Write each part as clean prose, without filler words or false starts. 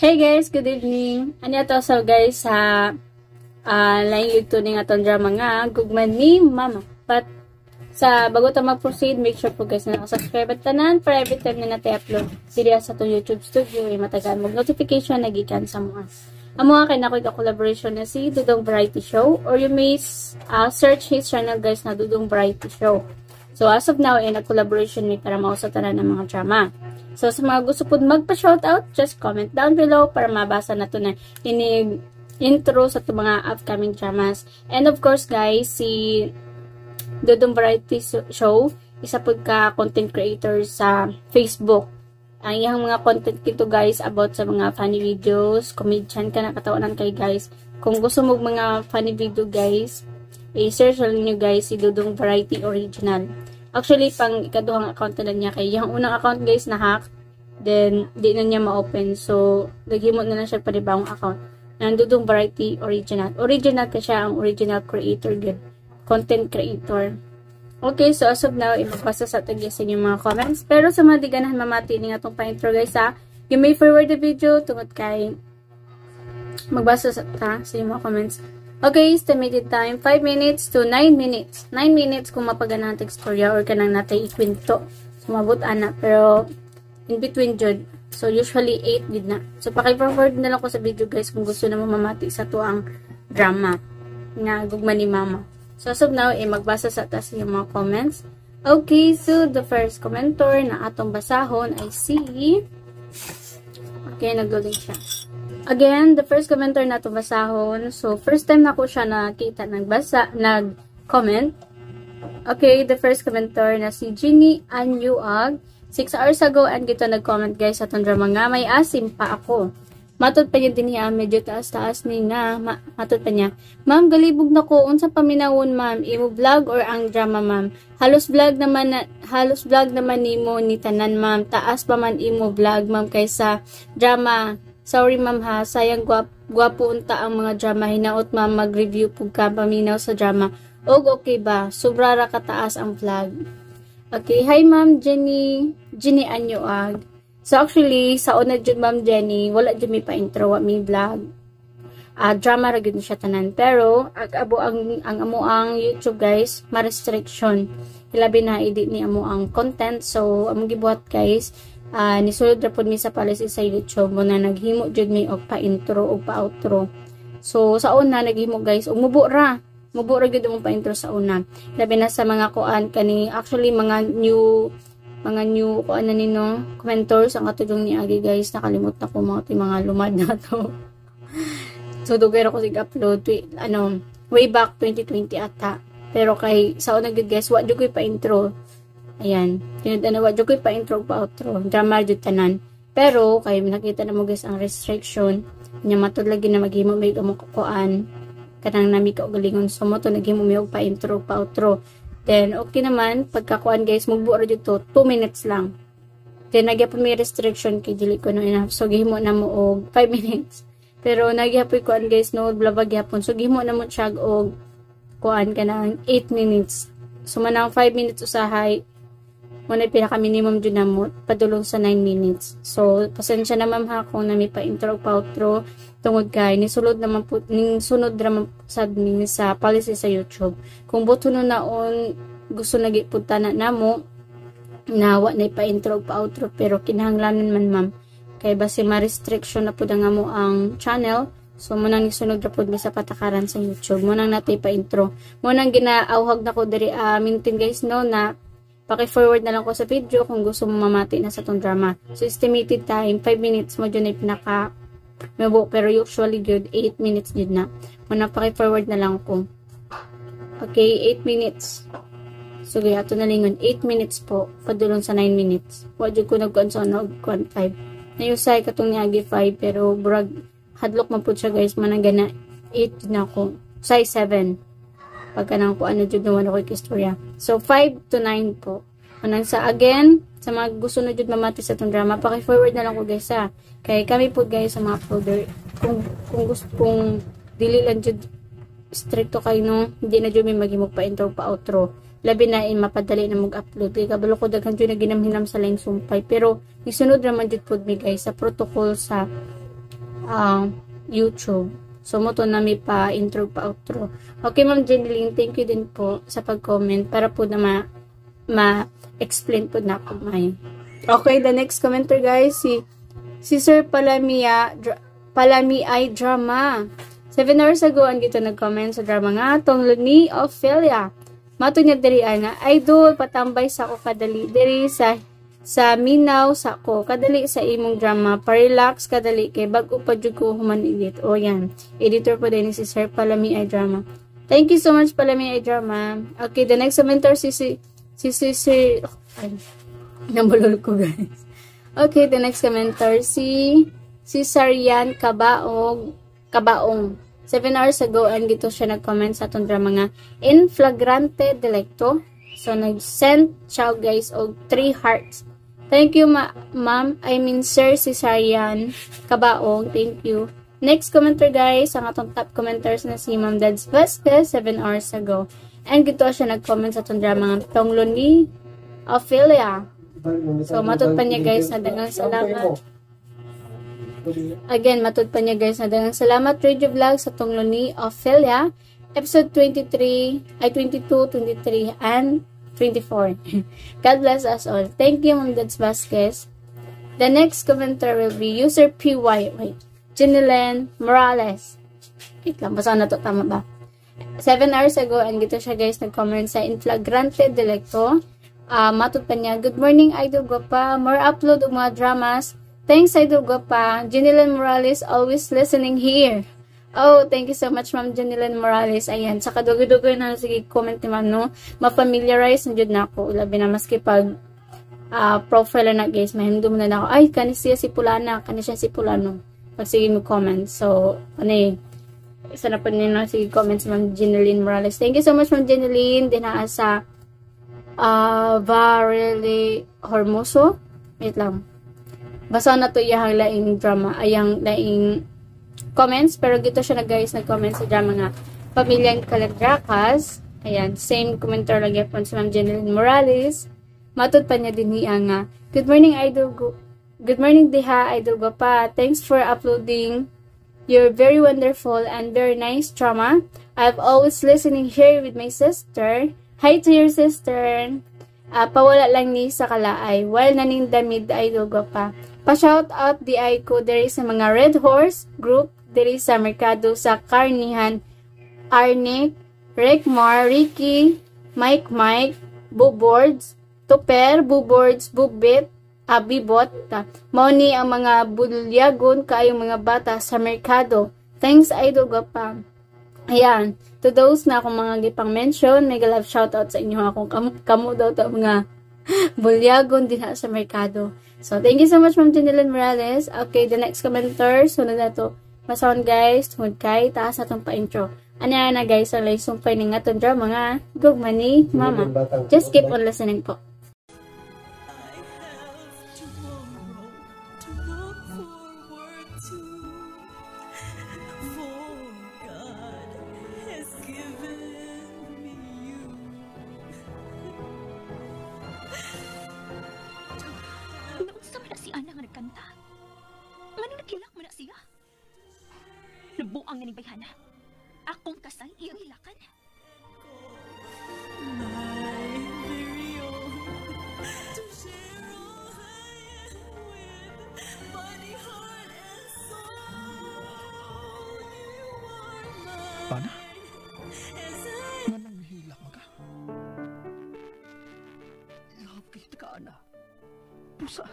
Hey guys, good evening. Ano to so guys sa laing yugto ning aton drama nga gugman ni Mama. But sa bago ta mag-proceed, make sure po guys na subscribe at tanan para every time na natin-upload diri sa atong YouTube studio ay matagaan mo notification na gikan sa mga. Amo kay na ko collaboration na si Dudong Variety Show or you may search his channel guys na Dudong Variety Show. So as of now ay nag-collaboration mi para mao sa tanan ng mga drama. So, sa mga gusto po magpa-shoutout, just comment down below para mabasa na ito na intro sa ito mga upcoming dramas. And of course, guys, si Dudong Variety Show, isa po ka content creator sa Facebook. Ang iyang mga content kito, guys, about sa mga funny videos, comedian ka na katawanan kay guys. Kung gusto mo mga funny video, guys, i-search lang nyo, guys, si Dudong Variety Original. Actually, pang ikaduhang account na niya kay yung unang account guys na hack, then di na niya ma-open. So, naghimot na lang siya panibagong account. Nandudong Variety Original. Original ka siya, ang original creator good. Content creator. Okay, so as of now, ipapasa sa tagya sa inyong mga comments. Pero sa mga di ganahan mamati ni nga itong pa-intro guys ha, you may forward the video tungod kay magbasa sa inyong mga comments. Okay, estimated time, 5 minutes to 9 minutes. 9 minutes kung mapaganahan tekstorya or kanang natay ikwento. Sumabot ana, pero in between jud. So, usually 8 did na. So, paki-forward na lang ko sa video guys kung gusto na mo mamati sa tuang drama nga gugma ni Mama. So, as of now, magbasa sa taas yung mga comments. Okay, so the first commenter na atong basahon ay si... Okay, nag-loading siya. Again, the first commenter na itong basahon. So, first time na ko siya nakita nag-comment. Okay, the first commenter na si Ginny Anyuag. 6 hours ago, and gito nag-comment guys sa itong drama nga, may asim pa ako. Matod pa niya din niya, medyo taas-taas ni nga. Matod pa niya, ma'am, galibog na ko. Unsa paminawon, ma'am? Imo vlog or ang drama, ma'am? Halos vlog naman nimo ni tanan, ma'am. Taas pa man imo vlog, ma'am, kaysa drama. Sorry ma'am ha, sayang gwapo unta ang mga drama. Hinaot ma'am mag-review po ka paminaw sa drama. Og okay ba? Sobra ra kataas ang vlog. Okay, hi ma'am Jenny Anyuag. So actually, sa una jud ma'am Jenny, wala jud mi pa-intro wa mi vlog. Drama ra gyud siya tanan. Pero abo ang amo ang YouTube guys, ma-restriction. Hilabi na edit ni amo ang content. So among gibuhat guys, nisulod ra pod mi sa policy sa YouTube mo na naghimo jud mi og pa-intro og pa-outro. So sa una naghimo guys og mubo ra gyud mo pa-intro sa una. Labi na sa mga kuan kani actually mga new kuan na nino commenters ang atudong ni Agi guys, nakalimot na ko mga lumad na to. So dugay ra ko sig upload way back 2020 ata. Pero kay sa una gyud guys wa jud ko pa-intro. Ayan. Tinudanawa, dyan ko'y pa-intro, pa-outro. Drama dyan tanan. Pero, kayo nakita na mo guys ang restriction. Kanya matod lagi na maghimo may kukuan. Kanang nami ka galingon. So, mo to naghimo may pa-intro, pa-outro. Then, okay naman. Pagkakuan guys, magbuo dyan to. 2 minutes lang. Then, nagyapon may restriction kay dili ko no enough. So, gihimo na mo og 5 minutes. Pero, nagyapoy kuan guys, no, blabag yapon. So, gihimo na mo siyag og kuan ka ng 8 minutes. So, manang 5 minutes usahay. Muna pinaka-minimum dyan na mo, padulong sa 9 minutes. So, pasensya na ma'am ha kung nami pa-intro o pa-outro tungod kay nisulod naman po, sunod naman sa admin sa policy sa YouTube. Kung buto no naon gusto nagipunta na mo, nawa na pa-intro o pa-outro, pero kinahanglanan man ma'am. Kaya basi ma-restriction na po na nga mo ang channel. So, munang isunod na po sa patakaran sa YouTube. Munang natay pa-intro. Munang ginaawhag na ko dari mintin guys no na paki-forward na lang ko sa video kung gusto mo mamati na sa tong drama. So, estimated time, 5 minutes mo dyan ay pinaka-mabo. Pero usually good, 8 minutes dyan na. Muna paki-forward na lang ko. Okay, 8 minutes. So, gaya ito na lingon. 8 minutes po. Padulong sa 9 minutes. Wadyo ko nagkuhan sa 5. Nayusay katong niagi 5. Pero, brag, hadlok man po siya guys. Managana 8 na ako. Size 7. Pagka nang kung ano dyan naman ako ikistorya. So, 5 to 9 po. Anang sa again, sa mga gusto na dyan mamati sa itong drama, paki-forward na lang ko guys ha. Kaya kami po guys sa mga uploader, kung gusto pong dili lang dyan stricto kayo no, hindi na dyan may magimog pa-intro pa-outro. Labi na mapadali na mag-upload. Kaya kabalo ko daghan dyan na ginamhinam sa line sumpay. Pero, isunod naman dyan po mi guys sa protocol sa YouTube. So, moto na may pa intro pa outro. Okay, Ma'am Jeneline, thank you din po sa pag-comment para po na ma-explain po na ako may. Okay, the next commenter guys, si Sir Palami ay drama. 7 hours ago, ang gito nag-comment sa drama nga, tong ni Ophelia. Mato niya diri nga, idol, patambay sa ako kadali. Diri sa minaw sa ko, kadali sa imong drama, parelax, kadali, kay bago pa jud ko human edit. O yan, editor po din si Sir Palami ay drama. Thank you so much, Palami ay drama. Okay, the next commenter, nambulol ko guys. Okay, the next commenter, si Sarian Kabaong. 7 hours ago, and gito siya nag-comment sa atong drama nga, in flagrante delicto. So, nag-send siya guys og 3 hearts. Thank you, ma'am. I mean, Sir Sarian Kabaong. Thank you. Next commenter guys, ang atong top commenters na si Ma'am Dads Vasquez, 7 hours ago. And gito siya nag-comment sa atong drama nga, tonglo ni Ophelia. So, matod pa niya guys na dagang salamat. Again, matod pa niya guys na dagang salamat Radio Vlog sa tonglo ni Ophelia. Episode 22, 23, and 24. God bless us all. Thank you, Ma'am Dads Vasquez. The next commenter will be user PY. Wait. Jeneline Morales. Wait lang, basta na to, tama ba? 7 hours ago, and gito siya guys, nag-comment sa in flagrante delicto. Matod pa niya, good morning, Idol Guapa. More upload of mga dramas. Thanks, Idol Guapa. Jeneline Morales, always listening here. Oh, thank you so much, Ma'am Jeneline Morales. Ayan, sa kadugoy-dugoy na sige comment ni Ma'am, no? Ma-familiarize na dyan na ako. Labi na maski pag profile na guys, mahimdum na ako. Ay, kani siya si Pulana, kani siya si Pulano. Pag sige mo comment. So, ano eh, isa na po nyo sige comment si Ma'am Jeneline Morales. Thank you so much, Ma'am Jeneline. Dinaa sa Varely Hormoso. Wait lang. Basta na to yung laing drama, ayang laing comments, pero gito siya na guys, nag-comment sa drama nga, Pamilyang Caladracas. Ayan, same commenter lagi po si Ma'am Jeneline Morales. Matod pa niya din niya nga, good morning, good morning, Diha, Idol Guapa. Thanks for uploading your very wonderful and very nice drama. I've always listening here with my sister. Hi to your sister. Pawala lang ni sa kalaay, while naning damid, Idol Guapa. Pa-shout out di ay ko diri sa mga Red Horse group diri sa merkado sa Karnihan, Arnick, Rekmar, Ricky, Mike, Buboards, Tuper, Buboards, Bubit, Bibot, Moni ang mga bulyagon kaayong mga bata sa merkado. Thanks, Idol Guapa. Ayan, to those na akong mga gipang mention, mega love shout out sa inyo akong kamu daw ta mga bulyagon din sa merkado. So, thank you so much, Ma'am Jeneline Morales. Okay, the next commenter. Sunod na to. Masaon guys, tungod kay taas na itong pa-intro. Ano na guys, ang laysong pa nga itong drama nga. Gugma ni Mama. Just keep on listening po. Nabuang na ni Bayhana. Akong kasal, iyang hilakan. Pana? Manang hilak mo ka? Love kayo na ka, Ana. Pusa,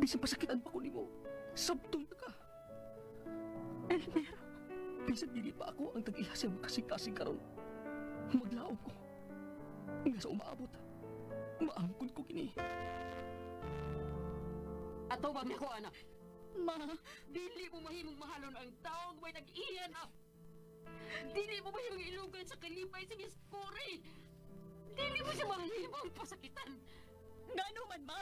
bisang pasakitan pa ko ni mo. Sabtol na ka. Elmer, bisan dili pa ako ang tag-iya sa kasing-kasing karon. Maglaom ko. Nga sa umaabot, maangkon ko kini. Ato ba niya ko, anak? Ma, dili mo mahimong mahalon ang taong may nag-iyan ha. Dili mo mahimong ilugan sa kalipay sa Miss Corey. Dili mo siya mahimong pasakitan. Ngano man, ma?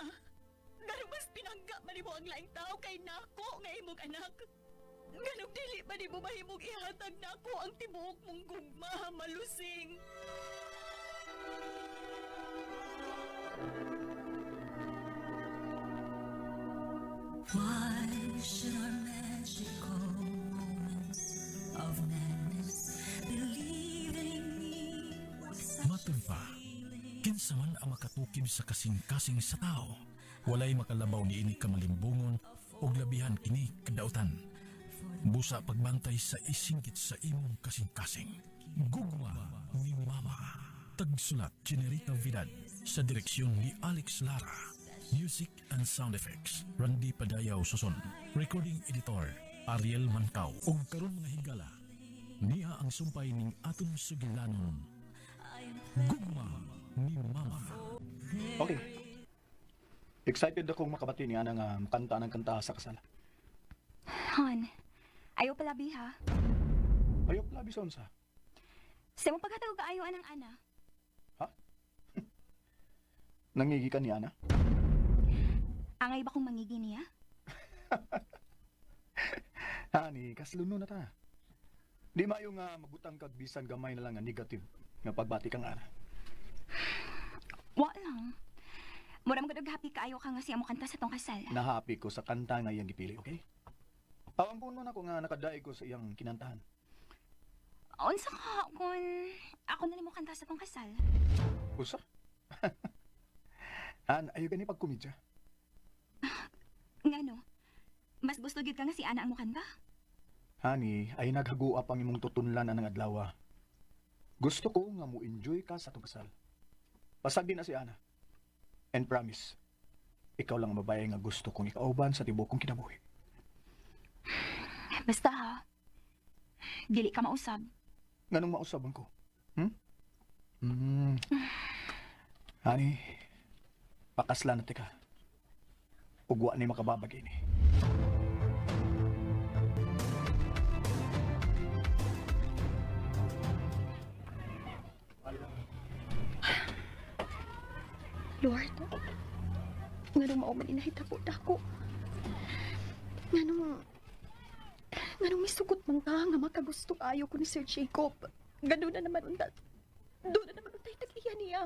Ganong mas pinangga man mo ang laing tao kay nako nga imong anak. Ganong dili ba di mo mahimong ihatag nako ang tibuok mong gugma, malusing. Why should our Matun pa, kinsa man ang makatukib sa kasing-kasing sa tao, walay makalabaw ni ini kamalimbungon o labihan kini kadautan. Busa pagbantay sa isingkit sa imong kasing-kasing. Gugma ni Mama. Tagsulat Generita Vidal sa direksyon ni Alex Lara. Music and sound effects Randy Padayaw Suson. Recording editor Ariel Mancao. Ug karon mga higala, niya ang sumpay ning aton sugilanon. Gugma ni Mama. Okay. Excited akong makabati niya nga makanta ng kanta sa kasal. Han, ayaw palabi ha. Ayaw pala bison sa. Sa mong pagkatawag kaayo anang ana. Nangigi ka ni Ana? Angay ba kong mangigi niya? Hani, kasluno na ta. Di mayo nga mabutang kag bisan gamay na lang nga negative nga pagbati kang Ana. Wa lang. Mura mo gadog happy kaayo ka nga siya mo kanta sa tong kasal. Nahappy ko sa kanta nga iyang gipili, okay? Awang puno na ko nga nakadaig ko sa iyang kinantahan. Unsa ka kung ako na nimo kanta sa tong kasal? Usa? Han, ayaw gani pagkomedya. Ngano? Mas gusto gid ka nga si Ana ang mo kanta? Hani, ay naghaguap ang imong tutunlan ang adlaw. Gusto ko nga mo enjoy ka sa tong kasal. Pasag din na si Ana. And promise, ikaw lang ang babae nga gusto kong ikauban sa tibuok kong kinabuhi. Basta ha. Dili ka mausab. Nganong mausaban ko? Hani, pakaslan na tika. Ugwa ni makababag ini. Lord, nganong mao man inahitabo dako. Nganong misugot man ka nga makagusto kayo ko ni Sir Jacob. Gano'n na naman undat. Doon na naman untay tagiya niya.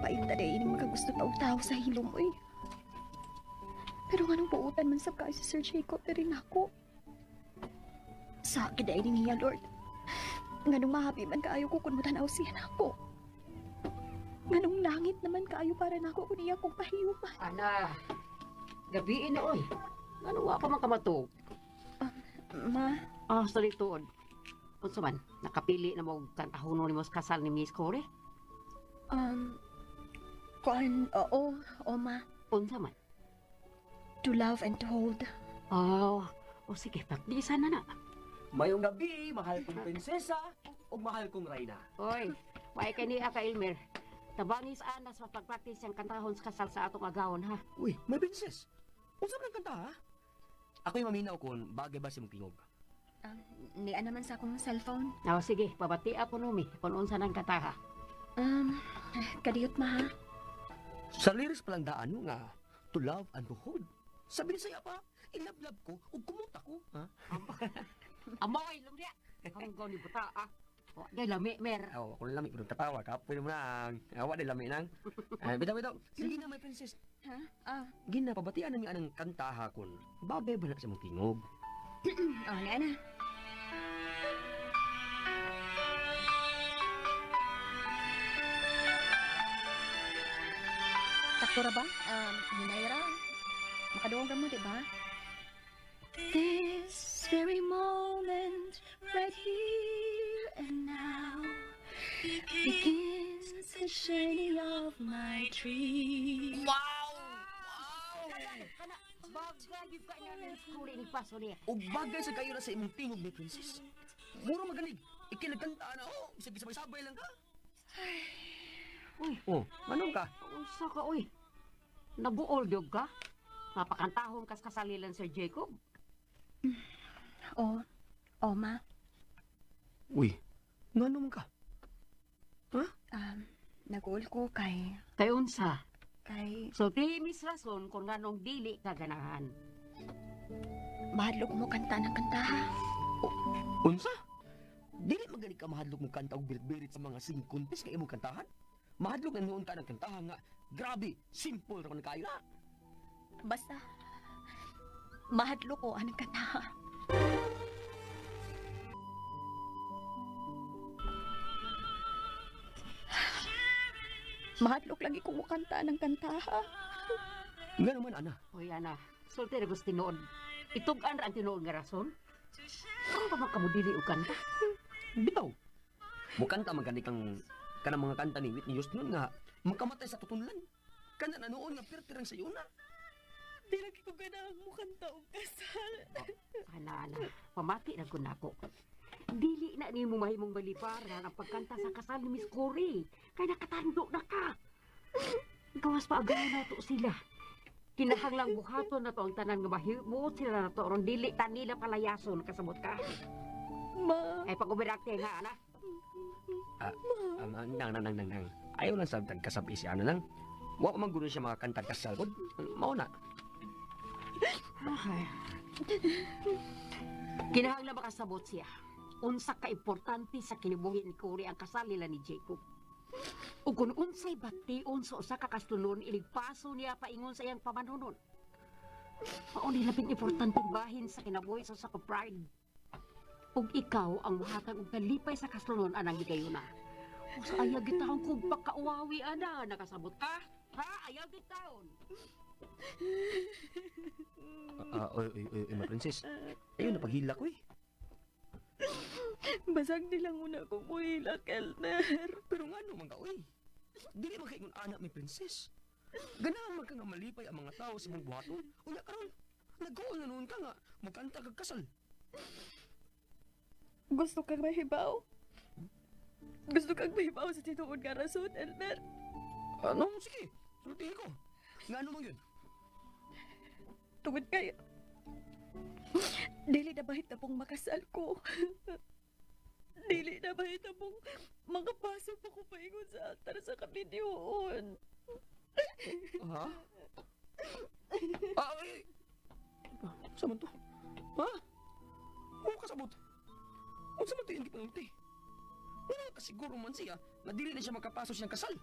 Painta na ining makagusto tao sa hilom eh. Pero nganong buutan man sab kayo si Sir Jacob na rin ako. Sa akin na ining niya, Lord. Nganong mahabi man kaayo ko kung matanaw siya na ako. Nganong langit naman kaayo para na ako kung iya kong pahiyuman. Ana, gabiin na oy. Ano wa pa man kamatog? Ma, Sa lituod. Unsa man, nakapili na mo kantahon ni mo sa kasal ni Miss Corey? oo, ma. Unsa man? To love and to hold. O sige, pakdisan na na. Mayong gabi, mahal kong prinsesa o mahal kong reyna. Oy, waay kay niya ka Elmer. Tabangis anas sa pagpraktis ang kantahon sa kasal sa atong agawon ha. Uy, may princess. Unsa man kanta ha? Ako'y maminaw kung bagay ba si mong tingog. Niya naman sa akong cellphone. Sige, pabati ako numi kung unsa nang kanta ha. Kadiyot ma ha? Sa lyrics palang daan mo nga, to love and to hold. Sabi ni saya pa, ilab-lab ko o kumuta ko, ha? Amoy, lumya! Hanggaw ni buta ah. Day lami, mer. Ako na lami, pero tatawa ka. Pwede mo na, awa day lami nang. Bitaw. Sige na, may princess. Ha? Gina, pabatian namin anang kanta ha kung babay ba na sa mong tingog. Niya na. Takto ra ba? Hinayra. Makaduong ka mo, di ba? This very moment, right here and now, begins the shining of my dream. Bagay yung kanya ng skuli ni Paso niya. O bagay sa kayo na sa imong tingog ni princess. Muro maganig. Ikinagkanta na, Isag sabay-sabay lang ka. Uy. Manong ka? Unsa ka, uy? Nabuol dyog ka? Napakantahong kas kasalilan Sir Jacob. Ma. Uy, nga naman ka? Nag-uol ko kay... Kay unsa? Kay... Di Miss Rason kung ganong dili ka ganahan. Mahadlok mo kanta ng kanta, ha? Unsa? Dili magaling ka mahadlok mong kanta o birit-birit sa mga singkuntis kay imong kantahan? Mahadlok na noon ka ng kantahan nga, grabe, simple ra ko na kayo na. Basta, Mahadlo ko anang kanta. Mahadlok lagi ko mo kanta ng kanta. Nga naman, ana. Hoy, ana, sulti na gusto tinood. Itugan ra ang tinuod nga rason. Ano pa man kamo dili og kanta? Bitaw. Mukanta magani kang kanang mga kanta ni Whitney Houston nga makamatay sa tutunlan. Kana na noon nga pertirang sa yuna. Di lagi ko ganang mo kanta og kasal. Ana, pamati na kun ako. Dili na ni mo mahimong baliparan ang pagkanta sa kasal ni Miss Cory. Kay nakatando na ka. Gawas pa agaw na to sila. Kinahanglang buhaton na to ang tanan nga mahimo sila na to aron dili ta nila palayason kasabot ka. Ma. Ay pag-umirakte nga, ana. Nang. Ayaw lang sa tagkasabi si ano lang. Wa man gusto siya makakanta kasal ko. Mao na. Okay. Kinahanglan makasabot siya. Unsa ka importante sa kinibuhi ni Cory ang kasal nila ni Jacob. Ug kung unsay bation sa usa ka kasulon iligpaso niya paingon sa iyang pamanunon. Mao ni labing importanteng bahin sa kinabuhi sa usa ka bride. Ug ikaw ang muhatag og kalipay sa kasulon anang gikayuna. O sa ayaw gitahon kung pagkauwawi ana nakasabot ka? Ha? Ayaw gitahon. Oy, ma princess. Ayaw na paghila ko eh. Basag nilang una kong muhila, Kelner. Pero nga no, mga oy. Dili magkaingon anak mi princess. Ganahan man ka nga malipay ang mga tao sa mong buhaton. Unya karon, nag-goal na noon ka nga, magkanta kag kasal. Gusto kang mahibaw? Gusto kang mahibaw sa tinuod nga rason, Elmer? Ano? Sige, sultihin ko. Nga ano man yun? Tungod kayo. Dili na bahit na pong makasal ko. Dili na bahit na pong makapasok po ko paingon sa altar sa kabidyoon. Ha? Ay! Saan man to? Ha? Oo kasabot. Kung saan man to yung gipangunti? Wala kasiguro man siya na dili na siya makapasok siyang kasal.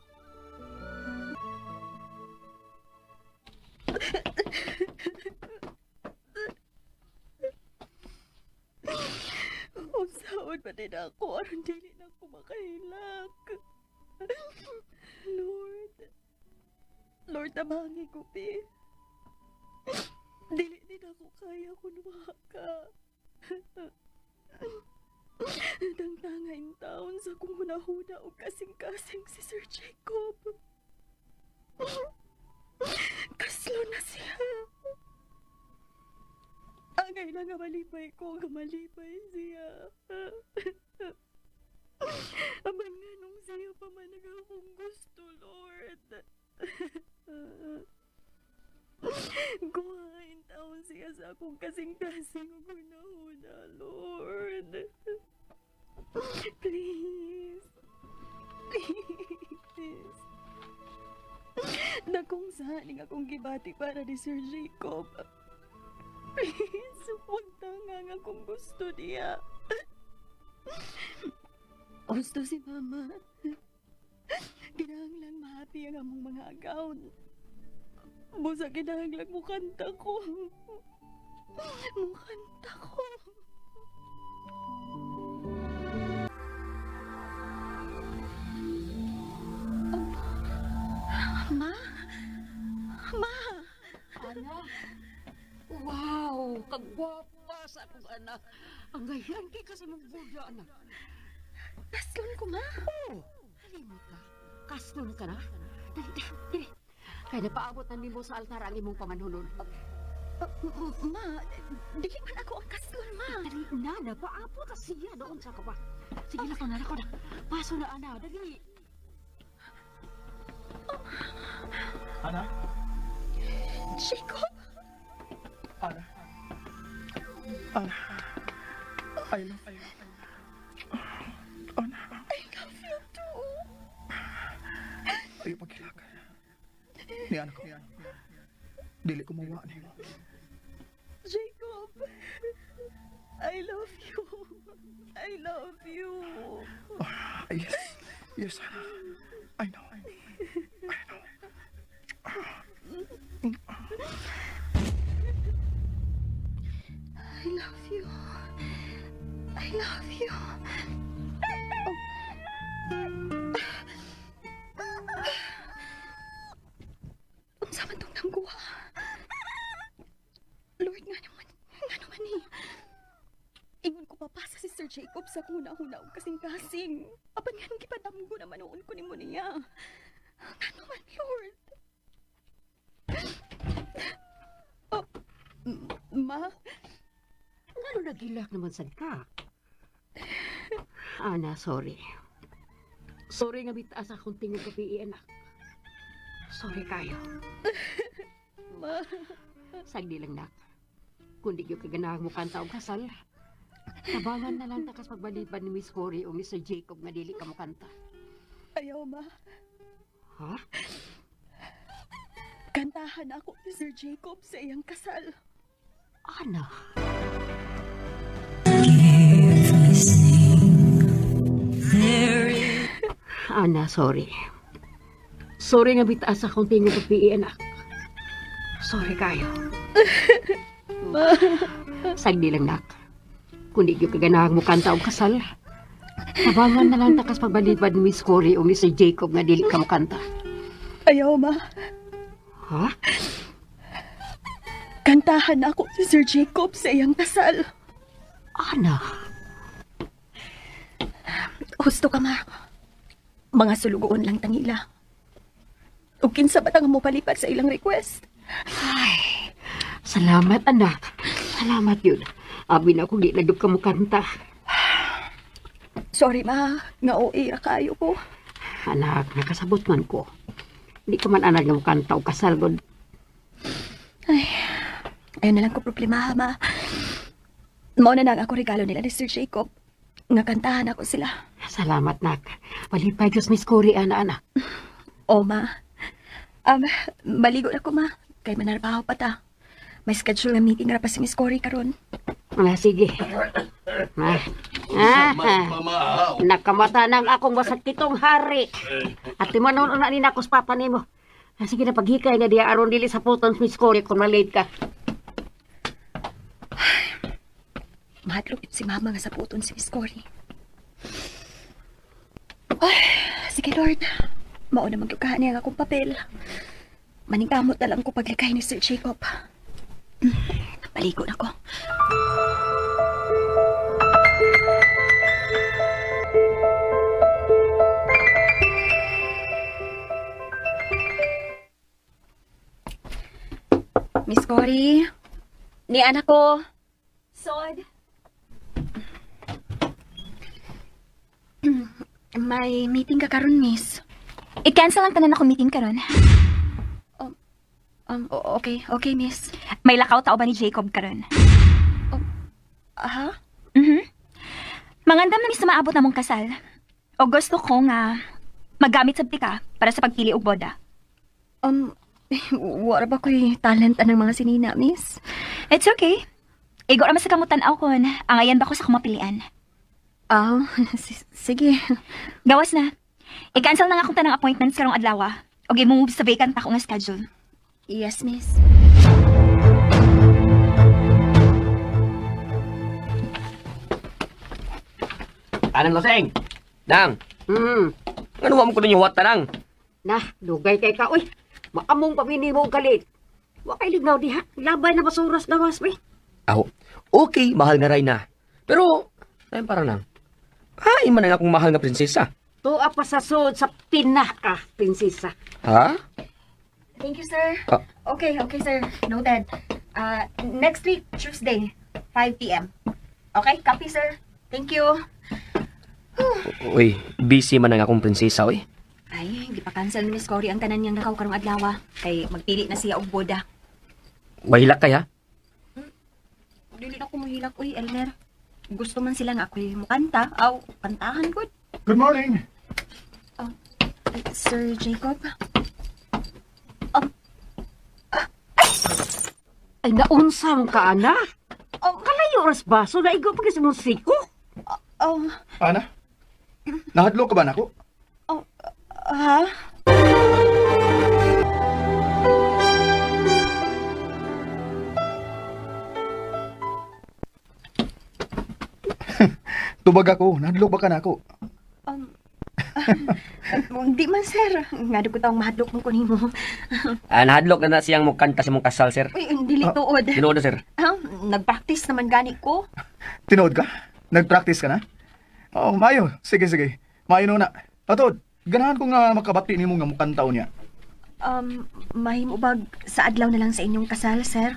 Usaon pa din ako, aron dili na ako makahilak. Lord, tabangi ko, Pi. Dili din ako kaya kung ka. Tangtangain taon sa kung hunahuna o kasing-kasing si Sir Jacob. Kaslo na siya. Angay lang nga malipay ko, nga malipay siya. Aman nga nung siya pa man akong gusto, Lord. Guhain taon siya sa akong kasing-kasing o hunahuna, Lord. Please. Please. Dakong sahaning akong gibati para ni Sir Jacob. Please, huwag tangang akong gusto niya. Gusto si Mama. Kinahanglang mahapi ang among mga account. Busa kinahanglang mukanta ko. Mukanta ko. Ma? Ma? Anak? Wow! Kagwapa sa akong anak. Ang gayan kay kasi mong buda, anak. Kaslon ko, ma. Oo! Halimot ka. Kaslon ka na? Dili. Kaya napaabot na nimo sa altar ang imong pamanhunon. Ma, dili man ako ang kaslon, ma. Dali na, napaabot na siya doon sa kapa. Sige, lako na. Paso na, anak. Dali. Ana? Jacob? Ana? I love you. Ana? I love you too. Ayaw pagkilak. Ni anak ko. Dili ko mawa ni. Jacob, I love you. I love you. Yes, Ana. I know. Jacob sa huna-huna og kasing-kasing. Apan nga nung gipadamgo na manoon ko ni mo niya. Ano man, Lord? Oh, ma? Ano nagilak naman sad ka? Ana, sorry. Sorry nga bitaas akong tingog kapi, anak. Sorry kayo. Ma? Sagdi lang, nak. Kundi yung kaganahang mo kanta o kasal. Tabangan na lang takas pagbaliban ni Miss Cory o Mr. Jacob nga dili ka mo kanta. Ayaw, ma. Ha? Kantahan ako ni Sir Jacob sa iyang kasal. Ana? Ana, sorry. Sorry nga bitaas akong tingog kapi, anak. Sorry kayo. Ma. Sagdi lang, nak. Kundi yung kaganahang mo kanta o kasal. Tabangan na lang takas pagbaliban ni Miss Cory o Mr. Jacob nga dili ka mo kanta. Ayaw, ma. Ha? Kantahan ako si Sir Jacob sa iyang kasal. Ana? Husto ka, ma. Mga sulugoon lang tangila. Ug kinsa ba nga mo palipad sa ilang request? Ay, salamat, anak. Salamat yun. Abi na kung di nagdug ka mo kanta. Sorry, ma. Nga OA ra kayo ko. Anak, nakasabot man ko. Di ka man anak nga mo kanta o kasal, God. Ay, ayun na lang ko problema, ma. Mao na lang ako regalo nila ni Sir Jacob. Nga kantahan ako sila. Salamat, nak. Palipay Diyos, Miss Cory, anak. O, ma. Baligo na ko, ma. Kay manarbaho pa ta. May schedule na meeting ra pa si Miss Cory karon. Sige. Nakamata nang akong masakitong hari. At timanon na ni nakos papa nimo. Sige na paghikay na diya aron dili sa puton Miss Cory kung malate ka. Mahadlok si mama nga sa puton si Miss Cory. Ay, sige Lord. Mao na maglukahan niya akong papel. Maningkamot na lang ko paglikay ni Sir Jacob. Baligo na ko. Miss Cory, ni anak ko. Sod. May meeting ka karon, miss. I-cancel lang tanan ako meeting karon. Okay, miss. May lakaw tao ba ni Jacob karon? Aha? Mangandam na ni sa maabot na mong kasal. O gusto ko nga magamit sabti ka para sa pagpili og boda. Wala ba ko'y talent ng mga sinina, miss? It's okay. Igo naman sa kamutan-aw kon. Angayan ba ko sa kumapilian? Sige. Gawas na. I-cancel na nga akong tanang appointments karong adlaw. O i-move sa vacant ako nga schedule. Yes, miss. Tanang laseng! Dang! Ano mo ko ninyo wat tanang? Nah, dugay kay ka. Uy, maamong pamini mo galit. Wakay lignaw diha. Labay na basuras dawas, be. Okay, mahal nga ray na. Pero, ay parang nang. Ay, man ang akong mahal nga prinsesa. Tuwa pa sa sud sa pinaka, prinsesa. Ha? Thank you, sir. Okay, sir. Noted. Next week, Tuesday, 5 p.m. Okay, copy, sir. Thank you. Uy, busy man ang akong prinsesa, uy. Ay, hindi pa cancel ni Miss Cory ang tanan niyang nakaw karong adlaw. Kay magpili na siya og boda. Wahilak kaya? Dili na ko mahilak, uy, Elmer. Gusto man sila nga ako'y mukanta. Aw, kantahan ko. Good morning. Sir Jacob? Ay, naunsam ka, ana. Kalayo oras baso na igo pag sa musiko. Ana? Nahadlo ka ba nako? Ha? Tubag ako. Nahadlo ba ka nako? Di man, sir. Nga ko taong mahadlok mo kunin mo. Nahadlok na siyang mukanta sa mong kasal, sir. Uy, dili tuod. Tinuod na, sir. Nag-practice naman gani ko. Tinood ka? Nag-practice ka na? Oo, mayo. Sige, sige. Mayo na. Atod, ganahan ko nga makabati nimo nga mukang taon niya. Mahimo bag sa adlaw na lang sa inyong kasal, sir?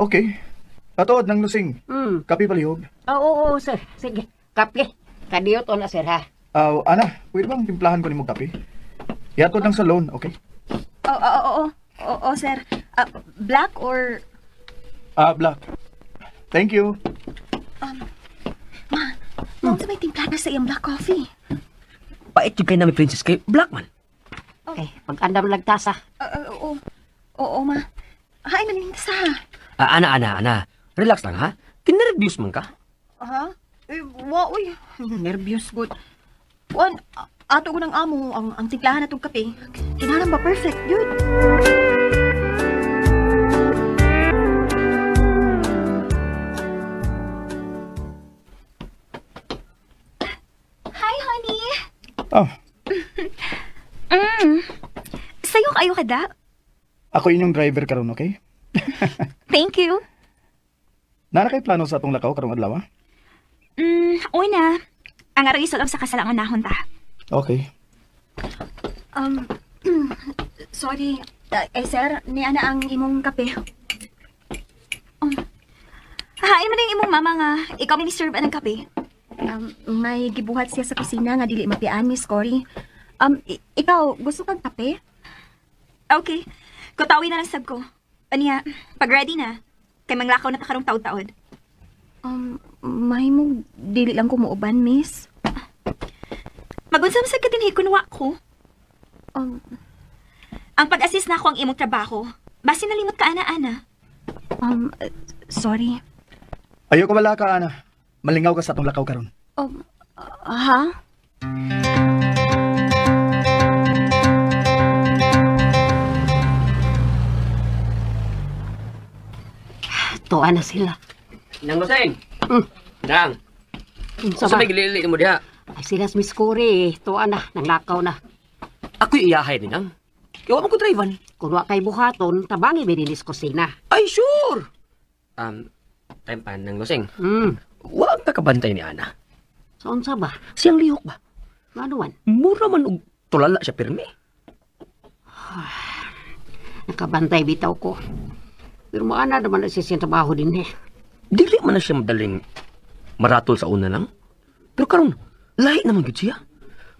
Okay. Atod, nang lusing. Kapi palihog. Oo, sir. Sige. Kape. Kadiyot o na, sir, ha? Ana, pwede bang timplahan ko ni mo kape? Yatod lang sa loan, okay? Oo, sir. Black or... Black. Thank you. Mao sa may timpla na sa iyang black coffee. Pait yung kayo namin, Princess, kay Blackman. Okay, pag-andam lagtasa. Oo, ma. Hain na nintas ha. Ana. Relax lang, ha? Kinerviews man ka? Ha? Uy. Nervyos, good. Ato ko ng amo, ang timplahan na itong kape. Kinalang ba perfect, dude? Hi, honey! Oh, Sayo kayo kada? ako inyong driver karon, okay? Thank you. Nara kay plano sa atong lakaw karong adlaw? Una, ang aray isulab sa kasalangan nahon ta. Okay. Sorry. Sir, niya na ang imong kape. Hain mo na yung imong mama nga, ikaw mini-serve ng kape. May gibuhat siya sa kusina nga dili mapian, Miss Cory. Ikaw, gusto kang kape? Okay, kutawi na lang sab ko. Aniya, pag ready na, kay manglakaw na ta karong taod-taod. Mahimo dili lang ko muuban, Miss. Magunsam sa katinhi kunwa ko. Ang pag-assist na ako ang imong trabaho. Basi nalimot ka, ana-ana. Sorry. Ayo ko wala ka, Ana. Malingaw ka sa atong lakaw karon. Ha? Tuwa na sila. Nang Luseng. Nang. Unsa Sa ba? may gilili mo diha. Ay, sila Miss Cory. Tuwa na. Nanglakaw na. Ako'y iyahay ni Nang. Kaya mo ko drivean. Kung wa kay buhaton, tabangi binilis kusina. Ay, sure! Time pa, Nang Luseng. Huwag kakabantay ni Ana. So, unsa ba? Siyang lihok ba? Ano man? Mura man og tulala siya pirmi. Nakabantay bitaw ko. Pero maana naman na siya trabaho din eh. Dili man na siya madaling maratol sa una lang. Pero karon, lahi naman gud siya.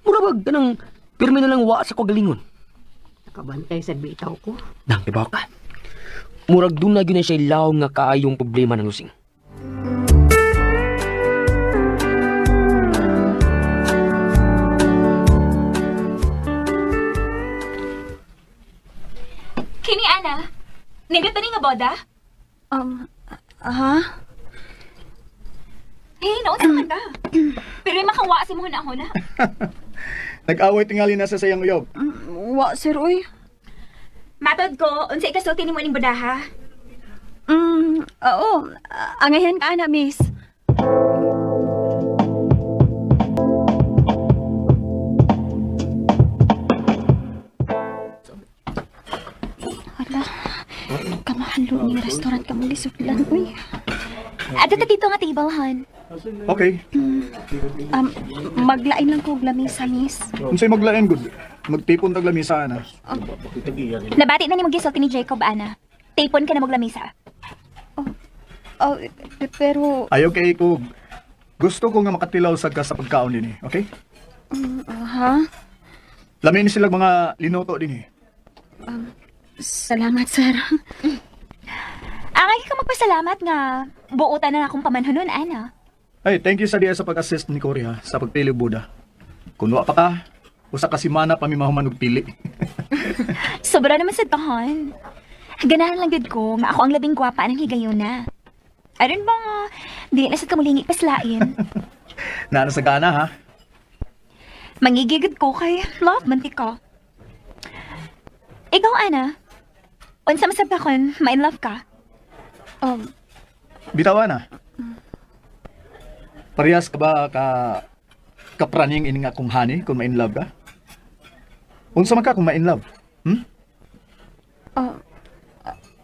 Mura ba ganang pirmi na lang wa sa kagalingon. Nakabantay sa bitaw ko. Nang, diba ka? Murag doon na siya ilaw nga kaayong problema ng Lusing. Kini, ana? Nindot ni nga boda? Ha? Hey, naunsa man ka? Pero yung makawa si mo na. Nag-away tingali na sa sayang uyob. Wa, sir, uy. Matod ko, unsa ikasulti ni mo ning bodaha? Oo. Angayan ka na, miss. Hala, kamahalo ni restaurant ka mong gisudlan, uy. Ato ta dito nga table, hon. Okay. Maglain lang ko og lamisa, miss. Unsay maglain gud? Magtipon tag lamisa, Ana. Nabati na ni mo gisulti ni Jacob, ana. Tapon ka na maglamisa. Pero... Ayaw kay ko. Gusto ko nga makatilaw sad ka sa pagkaon din okay? Ha? Lamin sila mga linuto din Salamat, sir. Angay ka magpasalamat nga buutan na akong pamanhonon, ana. Ay, thank you sa diya sa pag-assist ni Cory ha, sa pagpili og Buda. Kung wa pa ka, usa ka semana pa mi mahuman og pili. Sobra naman sad kahon. Ganahan lang gud ko nga ako ang labing gwapa ng higayuna. Aron ba nga, di na sad kamulingi paslain. Nana sa gana ha. Mangigigid ko kay love man ka. Ikaw, ana, unsa masab ka kon, ma-in love ka? Bitawan na. Parehas ka ba kapraning ini nga kung honey kung ma-in love ka? Unsa man ka kung ma-in love?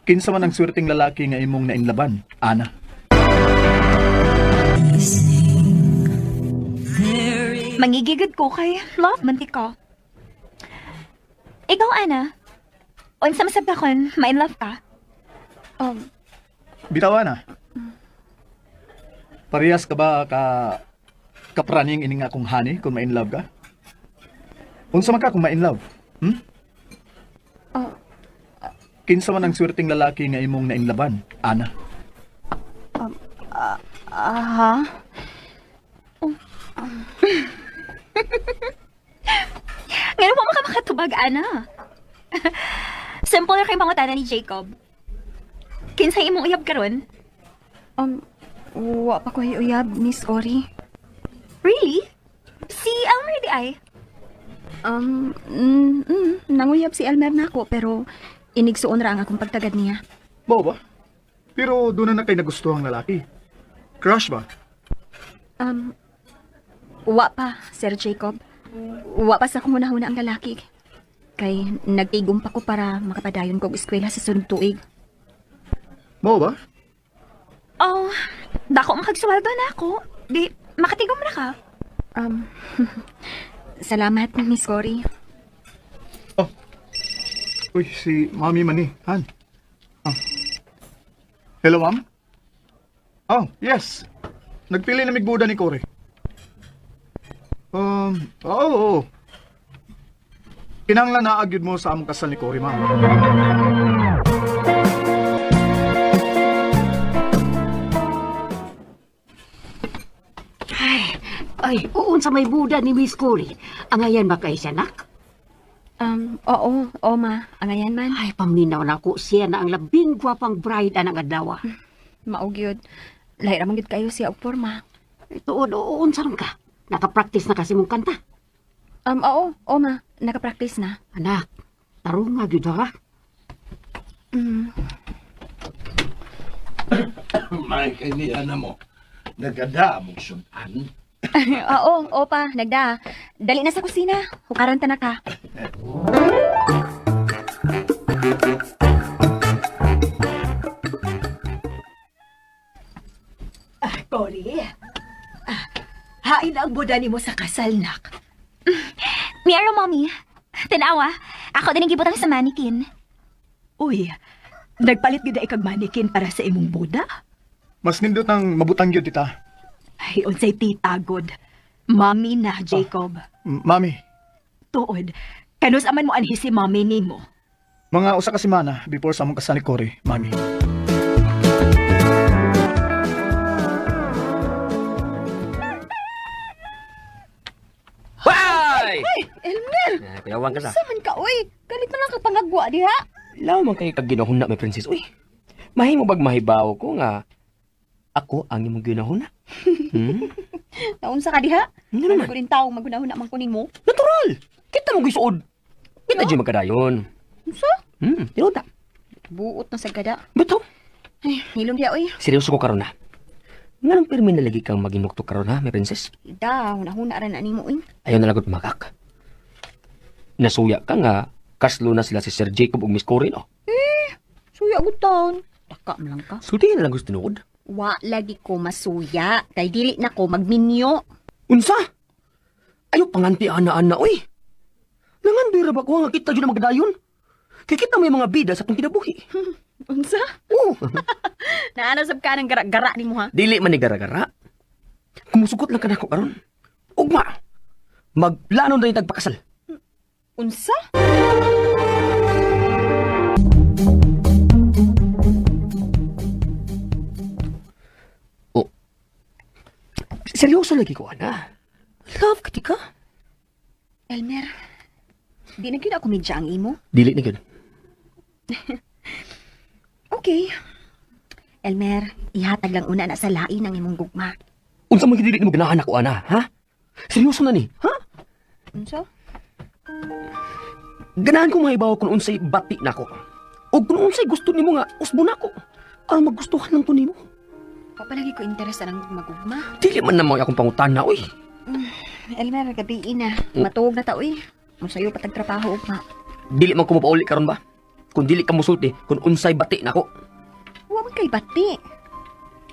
Kinsa man ang swerteng lalaki nga imong na-inlaban, Ana? Mangigigid ko kay love man ka. Ikaw, Ana, unsa masab ka kon, ma-in love ka? Bitawa na. Parehas ka ba kapraning ini nga kung honey kung ma-in love ka? Unsa man ka kung ma-in love? Kinsa man ang swerteng lalaki nga imong nainlaban, Ana? Ngayon mo ka makatubag, Ana. Simple na kay mangutana ni Jacob. Kinsa imong uyab karon? Wa pa ko uyab, Miss Cory. Really? Si Elmer di ay? Nanguyab si Elmer na ako, pero inigsuon ra ang akong pagtagad niya. Mao ba? Pero doon na kay nagustuhang lalaki. Crush ba? Wa pa, Sir Jacob. Wa pa sa kumunahuna ang lalaki. Kay nagtigom pa ko para makapadayon kog eskwela sa sunod tuig. Mao ba? Oh, dako makagsuwaldo na ako. Di, makatigom na ka. Salamat, Miss Cory. Uy, si Mami Mani, Han. Hello, Ma'am? Oh, yes. Nagpili na migbuda ni Cory. Oo. Kinahanglan na agyud mo sa among kasal ni Cory, Ma'am. Ay, uun sa may buda ni Miss Cory. Angayan ba kay siya, nak? Oo, ma. Angayan man. Ay, paminaw na ko siya na ang labing gwapang bride anang adlaw. Maugyod. Lahi ramang gid kayo siya og porma. Tuod, uun sa ka. Nakapractice na kasi mong kanta. Oo, ma. Nakapractice na. Anak, tarong nga gyud ha. May kaibigan mo. Nagada mong sunan. Oo, pa. Nagda. Dali na sa kusina. Hukaran ta na ka. Cory, hain ang buda ni mo sa kasal, nak. Miyaro, Mommy. Tanawa, ako din ang gibutang sa mannequin. Uy, nagpalit gid ikag manikin para sa imong buda? Mas nindot ang mabutang yun, tita. Ay, unsay tita, good. Mommy na, Jacob. Mami, Tuod, kanus aman mo anhi si mommy nimo. mga usa ka semana before sa among kasal ni Cory, Mami. Hoy! Elmer! Kuyawang ka sa. Saman ka, uy. Galit man lang ka pangagwa, diha. Law man kay kag ginahuna, may princess. Uy, mahimo bag mahibaw ko nga ako ang imong ginahuna. Naunsa ka diha? Ano naman? Ano ko rin taong magunahuna man kunin mo? Natural! Kita mo gisuod. Kita di magkadayon. Unsa? Tinuod na. Buot na sa gada. Beto. Ay, hilom diha, uy. Seryoso ko karon na. Nga nang pirmi na lagi kang maginukto karon ha, may princess. Ida, hunahuna rin na nimo, uy. Ayaw na lagot magak. Nasuya ka nga, kaslo na sila si Sir Jacob ug Miss Cory, no? Suya gutan. Taka man lang ka. Sulti na lang gusto tinuod. Wa lagi ko masuya. Kay dili na ko magminyo. Unsa? Ayaw panganti ana-ana, uy. Nangandoy ra ba ko nga kita dyan na magdayon? Kaya kita may mga bida sa itong kinabuhi. Unsa? Oo. Naanasab ka ng gara-gara ni mo, ha? Dili man ni gara-gara. Kumusugot lang ka na ako karon. Ugma. Magplano na yung tagpakasal. Unsa? Oh. Seryoso lagi ko, ana. Love ka, tika. Elmer, di na gyud ako medya ang imo. Dili na yun. Okay. Elmer, ihatag lang una na sa lain ang imong gugma. Unsa mo gidili mo ganahan ako, ana, ha? Seryoso na ni, ha? Unsa? Ganahan ko mahibaw kung unsay bati na ko. O kung unsay gusto nimo nga, usbo na ko. Aron maggustuhan lang ko nimo. Papalagi ko interes ang magugma. Dili man na mo akong pangutana, uy. Elmer, gabiin na. Matuog na ta, uy. Masayo pa tagtrabaho, ugma. Dili man ko mapauli karon ba? Kung dili ka musulti, kung unsay bati na ko. Huwag man kay bati.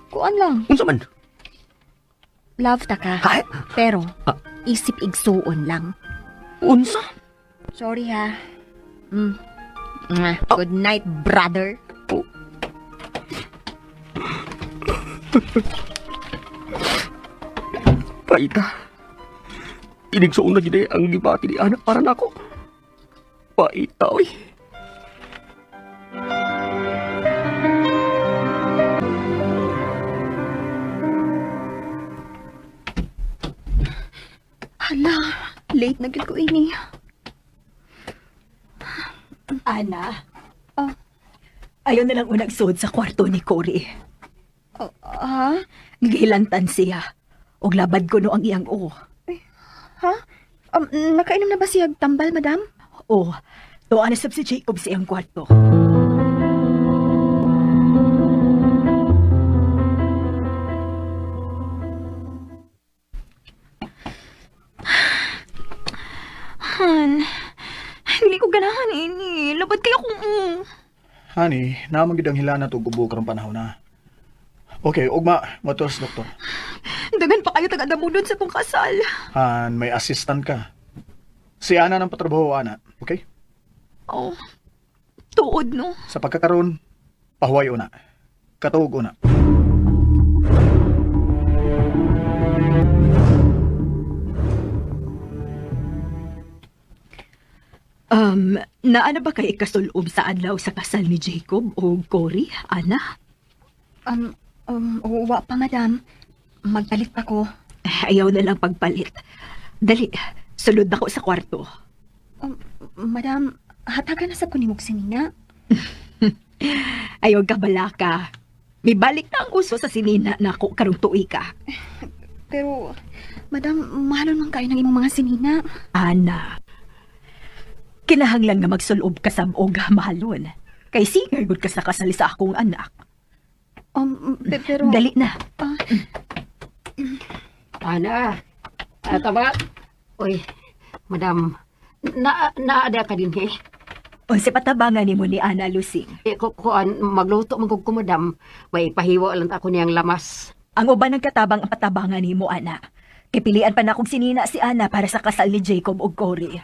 Kuan lang. Unsa man? Love ta ka. Ha? Pero, isip igsuon lang. Unsa? Sorry ha. Good night, brother. Paita. Inigsuon na gid ang gibati ni Ana para nako. Paita, oy. Hala, late na gid ko ini. Ana, Ayaw na lang unang suod sa kwarto ni Cory. Ha? Gilantan siya. Og labad ko no ang iyang o. Ha? Nakainom na ba siya tambal, madam? O, tuwa na sab si Jacob sa iyang kwarto. Han, hindi ko ganahan ini. Labad kayo kung Honey, naman gid ang hilana to gubo karong panahon na. Okay, ugma, motos doktor. dagan pa kayo taga-damudon sa kong kasal. Han, may assistant ka. Si Ana nang patrabaho, Ana. Okay? Oh, tuod no. Sa pagkakaroon, pahuway una. Katuog una. Naana ba kay ikasulob sa adlaw sa kasal ni Jacob o Cory, Ana? Wa pa, madam. Magpalit pa ko. Ayaw na lang pagpalit. Dali, sulod na ko sa kwarto. Madam, hatagan na sa kunimog sinina. Ayaw ka balaka. May balik na ang uso sa sinina na ako karong tuig ka. Pero, madam, mahalon man kayo ng imong mga sinina. Ana, kinahanglan nga magsulob ka sa og mahalon. Kay singer gud ka sa kasal sa akong anak. Pero... Dali na. Ana, tama. Uy, madam, naada ka din eh. Unsa patabangan nimo ni Ana Lusing? Kuan, magluto magug ko, madam. May pahiwa lang ako niyang lamas. Ang uban ng katabang ang patabangan nimo, Ana. Kay pilian pa na akong sinina si Ana para sa kasal ni Jacob ug Cory.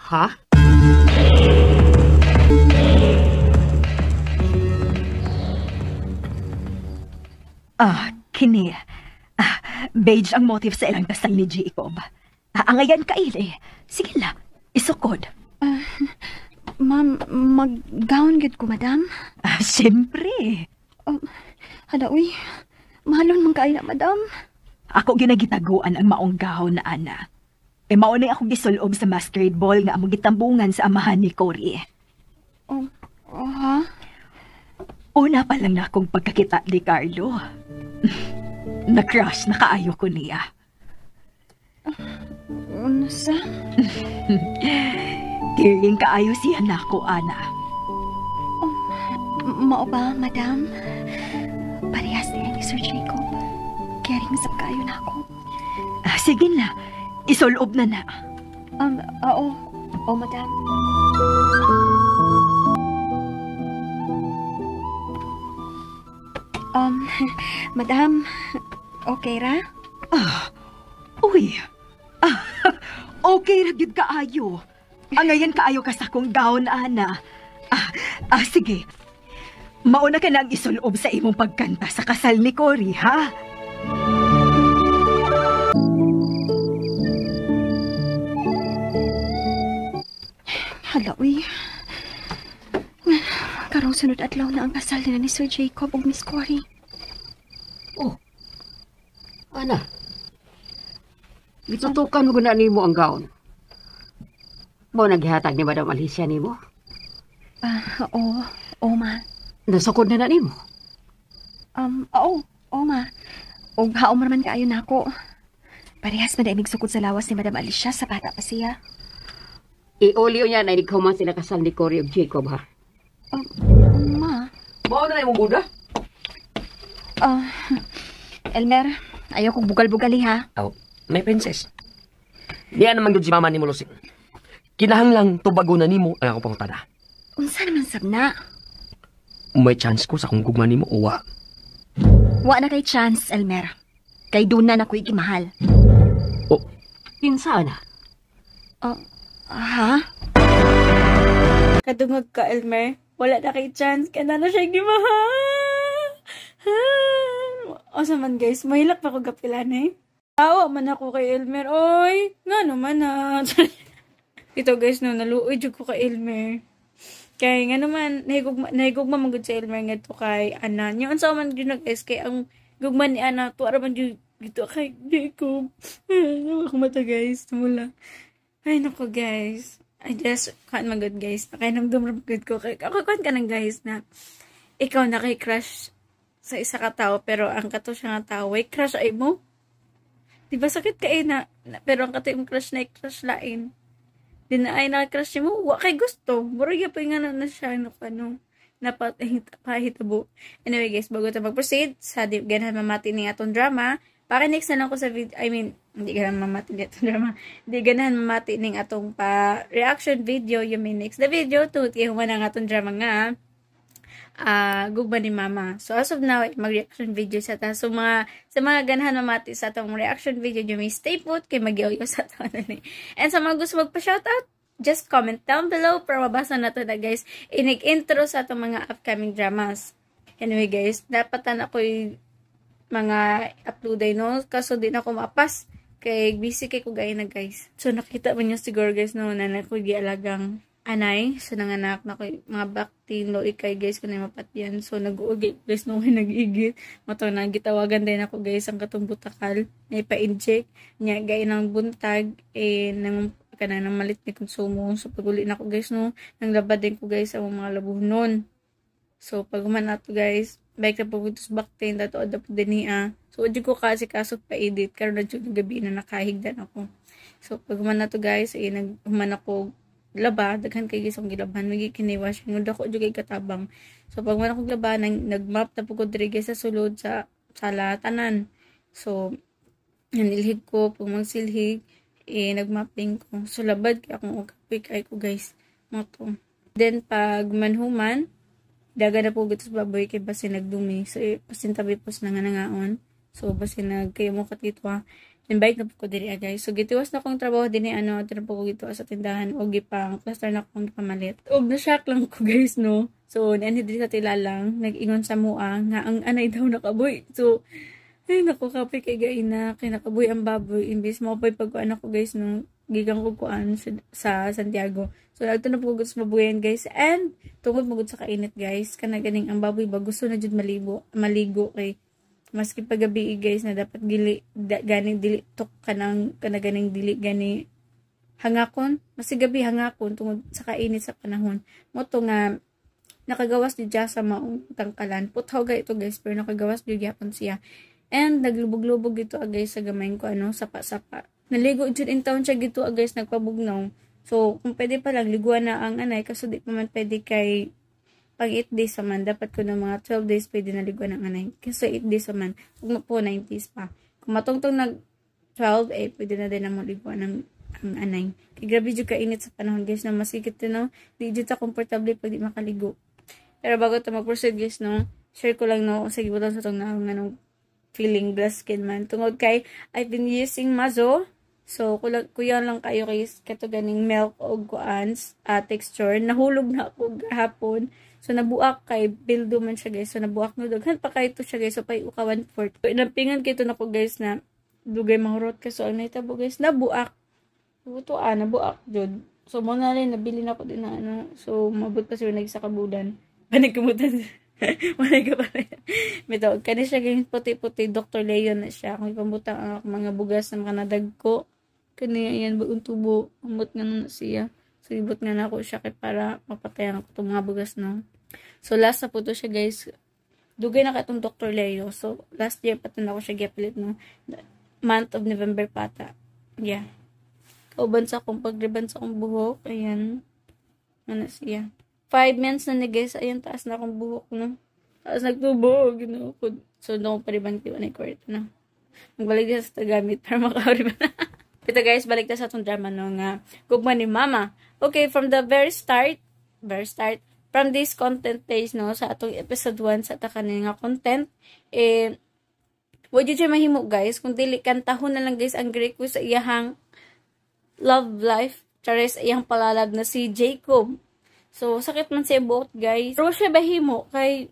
Ha? Kini. Beige ang motive sa ilang kasal ni Jacob. Angayan ka, Ile. Sige la, isukod. Ma'am, mag-gown gid ko, madam. Siyempre. Hala, uy. Mahalon man kayo na, madam. Ako ginagitaguan ang maong gahon na Ana. Maunay akong gisulob sa masquerade ball nga among gitambungan sa amahan ni Cory. Ha? Una pa lang na akong pagkakita ni Carlo. Na-crush na kaayo ko niya. Unsa? Kiring kaayo siya na ako, Ana. Mao ba, madam? Parehas niya ni Sir Jacob. Caring sa kayo na ako. Sige na, isulob na na. Oo, madam. Madam, okay ra? Uy. Okay ra gyud kaayo. Angayan kaayo ka sa akong gown, Ana. Sige. Mauna ka nang isulob sa imong pagkanta sa kasal ni Cory, ha? Hala, uy. Karong sunod adlaw na ang kasal nila ni Sir Jacob ug Miss Cory. Oh, Ana, gitutukan mo na nimo ang gown. Mo naghihatag ni Madam Alicia nimo? Oo, ma. Nasukod na nimo? Oo, ma. Og haom man kaayo nako. Parehas man daig sukod sa lawas ni Madam Alicia sa bata pa siya. Iulio niya na ikaw man sila kasal ni Cory ug Jacob, ha? Ma. Mao na imong buda? Elmer, ayaw kong bugal-bugali, ha? May princess. Diyan naman yun si mama ni mo, Lusing. Kinahanglang tubago na nimo ang ako pangutana. Unsa naman sabna? May chance ko sa kung gugma nimo o wa. Wa na kay chance, Elmer. Kay duna na ko ikimahal. Kinsa na? Ha? Kadungog ka, Elmer. Wala na kay chance. Kaya na siya gimaha. O sa man guys, mahilak pa ko gapilan eh. Awa man ako kay Elmer. Oy, nga naman na. Ito guys, no, naluoy jud ko kay Elmer. Kaya nga naman, nahigugma magod sa Elmer nga to kay Ana. Yung ansa man yun guys, kay ang gugma ni Ana, to araman yun gito kay Jacob. Ako mata guys, tumula. Ay nako guys. I just can't magod guys. Nakinamdum magod ko. Ako ka ng guys na ikaw na kay crush sa isa ka tao pero ang kato siya nga tao ay crush ay mo. Diba sakit ka na pero ang kato yung crush na crush lain. Di na ay na-crush mo. Wa kay gusto. Murag pa nga na siya napahitabo. Anyway guys, bago tayo mag-proceed sa di ganahan mamati ni atong drama. Next na lang ko sa video, hindi ganahan mamati ni atong drama. Hindi ganahan mamati ning atong reaction video. You may next the video to human ang atong drama nga. Gugma ni Mama. So as of now, mag-reaction video sa ta. So sa mga ganahan mamati sa atong reaction video, you may stay put kay mag-yoyo sa ta. And sa mga gusto magpa-shoutout, just comment down below para mabasa na to na guys. Inig-intro sa atong mga upcoming dramas. Anyway guys, dapat na ako mga upload ay no. Kaso di na ako mapas. Kay busy kay ko gaya na guys. So nakita mo nyo siguro guys no, na nakugialagang anay. So nanganak na ko mga baktin lo ikay guys kung na mapatyan. So nag-uugit guys no, nag-igit. Mato na gitawagan din ako guys ang katong butakal. Na ipa-inject. Nya gaya ng buntag. Nang kanang malit ni konsumo. So pag-uli na ko guys no, nang labad din ko guys ang mga labuhnon. So pag human na to guys, bike na po sa baktin, dato ada po din niya. So udi ko kasi kasot pa edit, karon na jud gabi na nakahigdan ako. So pag human na to guys, naghuman ako laba, daghan kay gisong gilaban, magi kiniwash ngud ako jud kay katabang. So pag human ako laba, nagmap na po ko diri sa sulod sa sala tanan. So nilhig ko pag magsilhig, nagmapping ko. So labad kay akong ugapik ay ko guys. Moto. Then pag manhuman, daga na po gito sa baboy kay basi nagdumi. So pasin tabi po sa nangangaon. So basi kayo mo katitwa. Invite na po ko diri guys. So gitiwas na kong trabaho din ano, na po ko gito sa tindahan o gipang cluster na kong pamalit. Og na shock lang ko guys no. So niyan diri sa tilalang nag-ingon sa mua nga ang anay daw nakaboy. So ay nako kape kay gaina kay nakaboy ang baboy imbis mo pay pagkuan ako guys no. Gigang ko kuan sa Santiago. So nagto na po sa baboyan guys and tungod mo sa kainit guys kana ganing ang baboy ba gusto na jud maligo kay maski pagabi guys na dapat ganing dili tok kanang ganing dili gani hangakon maski gabi hangakon tungod sa kainit sa panahon mo to nga nakagawas di sa maong tangkalan puthaw ga ito guys pero nakagawas di gyapon siya and naglubog-lubog ito guys sa gamay ko ano sapa-sapa. Naligo jud in town siya gito guys nagpabugnaw. So kung pwede pa lang liguan na ang anay kaso di pa man pwede kay pag 8 days man dapat ko ng mga 12 days pwede na liguan ang anay. Kasi 8 days man kung po 90s pa. Kung matungtong nag 12 pwede na din na mo liguan ang anay. Kay grabe jud ka init sa panahon guys na masikit no. Di jud ta komportable pag di makaligo. Pero bago ta mag-proceed guys no, share ko lang no sa gibutan sa tong nganong feeling blessed skin man. Tungod kay I've been using Mazo. So kuya lang kayo kay kato ganing milk o kuans texture. Nahulog na ako gahapon. So nabuak kay bildo man siya guys. So nabuak no daghan pa kay to siya guys. So pay uka 1/4. So inampingan kay to nako guys na dugay mahurot ka so ang nahitabo guys nabuak. Buto nabuak jud. So mo na rin nabili na ko din na ano. So mabot pa siya nagsa kabudan. Panigkamutan. Wala ka pa rin. Mito, kani siya ganyan puti-puti, Dr. Leon na siya. Kung ipambutang ang mga bugas na mga nadagko. Kani yan, bagong tubo. Ambot nga na siya. So, ibot nga na ako siya kay para mapatayan ako itong mga bugas, no? So, last na po to siya, guys. Dugay na ka itong Dr. Leo. So, last year pa ito na ako siya gipilit, no? Month of November pata. Yeah. Kauban sa akong pagriban sa akong buhok. Ayan. Ano siya. 5 months na ni guys, ayun, taas na akong buhok, no? Taas nagtubo, ginawa ko. So, doon ko pariban ko na yung kwarto, no? Magbalik din sa tagamit para makariban na. Ito guys, balik na sa itong drama, no? Nga, gugma ni Mama. Okay, from the very start, from this content page, no? Sa atong episode 1, sa takanin nga content, wag yun siya mahimo, guys. Kung dili, kantahon na lang, guys, ang request sa iyahang love life. Charis iyang palalag na si Jacob. So, sakit man siya buot, guys. Pero siya bahimo kay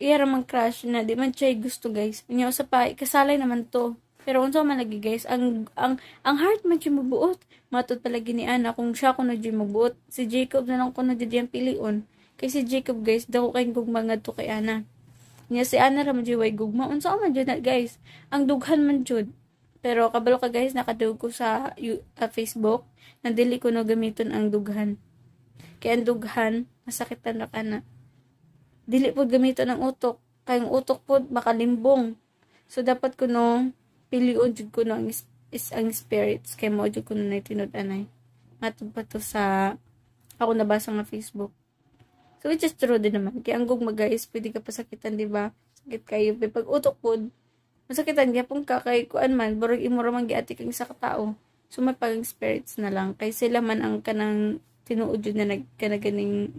iya ramang crush na di man siya gusto, guys. Unya sa pa kasalay naman to. Pero unsa man lagi, guys, ang heart man siya magbuot. Matod palagi ni Ana kung siya ko na di magbuot. Si Jacob na lang ko na di ang pilion. Kay si Jacob, guys, dako kay gugma ngadto kay Ana. Nya si Ana ra man di way gugma. Unsa man jud na, guys? Ang dughan man jud. Pero kabalo ka, guys, nakadug ko sa Facebook na dili ko no gamiton ang dughan. Kaya ang dughan, masakitan na ka na. Dili po gamiton ang utok. Kaya ang utok po makalimbong. So, dapat ko no, pilion jud ko no ang spirits. Kaya mo jud ko no na tinud-anay. Matod pa to sa ako nabasa nga Facebook. So, which is true din naman. Kaya ang gugma, guys, pwede ka pasakitan, diba? Sakit kayo. Pag utok po, masakitan niya pong kakay kuan man, burog imo ra man giatik ang isa ka tao. So may pang spirits na lang kay sila man ang kanang tinuod jud na nagkanaganing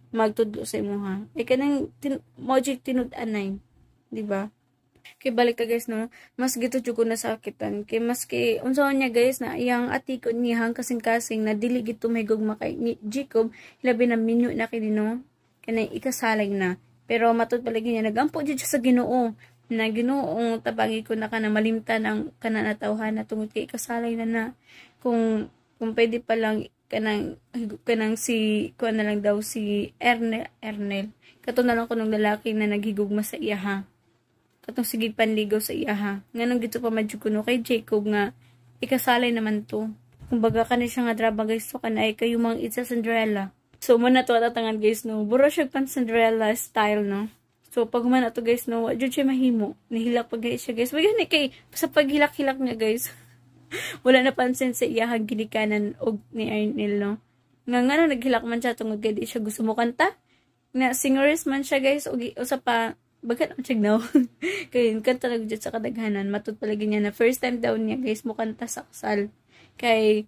magtudlo sa imo ha. Ay kanang moji tinud-anay, di ba? Kay balik ka, guys, no. Mas gito jud ko nasakitan kay maski unsa niya, guys, na iyang atikon niyang kasing-kasing na dili gito may gugma kay ni Jacob, labi na minyo na kay dino kanay ikasalag na. Pero matud palagi niya nagampo jud siya sa Ginoo. Na Ginoong tabangi ko na ka na malimtan ang kananatawhan na tungod kay kasalay na kung pwede pa lang kanang si kuan na lang daw si Ernel kato na lang ko ng lalaki na naghigugma sa iya ha katong sigig panligaw sa iya ha nganong gito pa madyo kuno kay Jacob nga ikasalay naman to kumbaga kani siya nga drama, guys, so kanay kayo mang itsa Cinderella. So muna to tatangan, guys, no, buro siya pan Cinderella style, no. So, pag man ato, guys, no, dyan siya mahimo. Nihilak pag siya, guys. Wag yan, kay, sa paghilak-hilak niya, guys, wala napansin sa iyahang ginikanan og ni Arnel, no. Nga naghilak man siya, tungod kay di siya gusto mo kanta. Na singers man siya, guys, o sa pa, bagat ang signaw. Kaya, kanta lang dyan sa kadaghanan. Matut palagi niya na first time daw niya, guys, mo kanta sa kasal. Kay,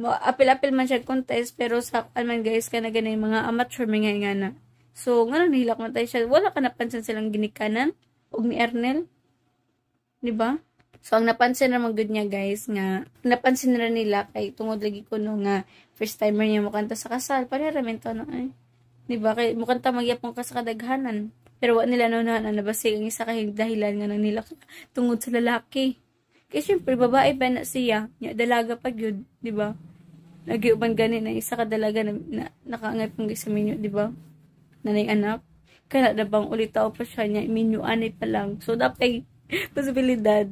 apil-apil man siya contest, pero sa man, guys, ka na ganay mga amateur, mga nga na. So, nga nahilak man tayo siya. Wala ka napansin silang ginikanan og ni Ernel. Diba? So, ang napansin naman good niya, guys, nga napansin na nila kay tungod lagi ko no nga first timer niya mukanta sa kasal. Paniramento no ay. Diba? Kay mukanta magyapong ka sa kadaghanan. Pero wa nila na nabasig ang isa kay dahilan nga nang nila tungod sa lalaki. Kaya syempre, babae ba na siya? Nya, dalaga pa yun. Diba? Nagiuban gani na isa ka dalaga na nakaangay pong sa minyo. Diba? Nanay anak, kaya na bang ulitaw pa siya niya, minuanay pa lang. So, dapat posibilidad.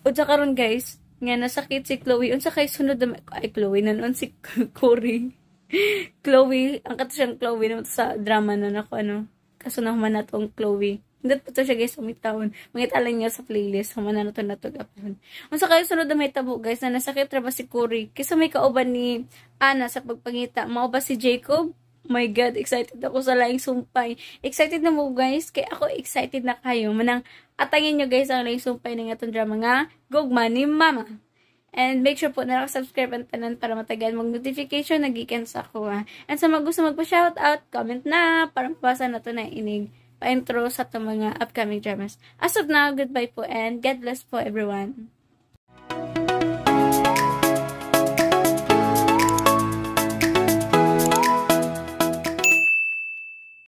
O sa karon, guys, nga nasakit si Chloe, unsa kay sunod na, ay Chloe, nanon si Corey. Chloe, ang kato siyang Chloe naman sa drama na nako, kasunah man na tong Chloe. Hindi po to siya, guys, umitawon. Mangitalan niya sa playlist, man na to natugapon. Unsa kay sunod na may tabo, guys, na nasakit ra ba si Corey? Kisa may kauban ni Ana sa pagpangita, mao ba si Jacob? My God, excited ako sa laing sumpay. Excited na mo, guys. Kaya ako excited na kayo. Manang atangin nyo, guys, ang laing sumpay ng atong drama nga Gugma ni Mama. And make sure po na nakasubscribe ang tanan para matagal mag-notification nagikan sa ako. And sa gusto magpa-shoutout, comment na para mabasa na to na inig pa-intro sa itong mga upcoming dramas. As of now, goodbye po and God bless po everyone.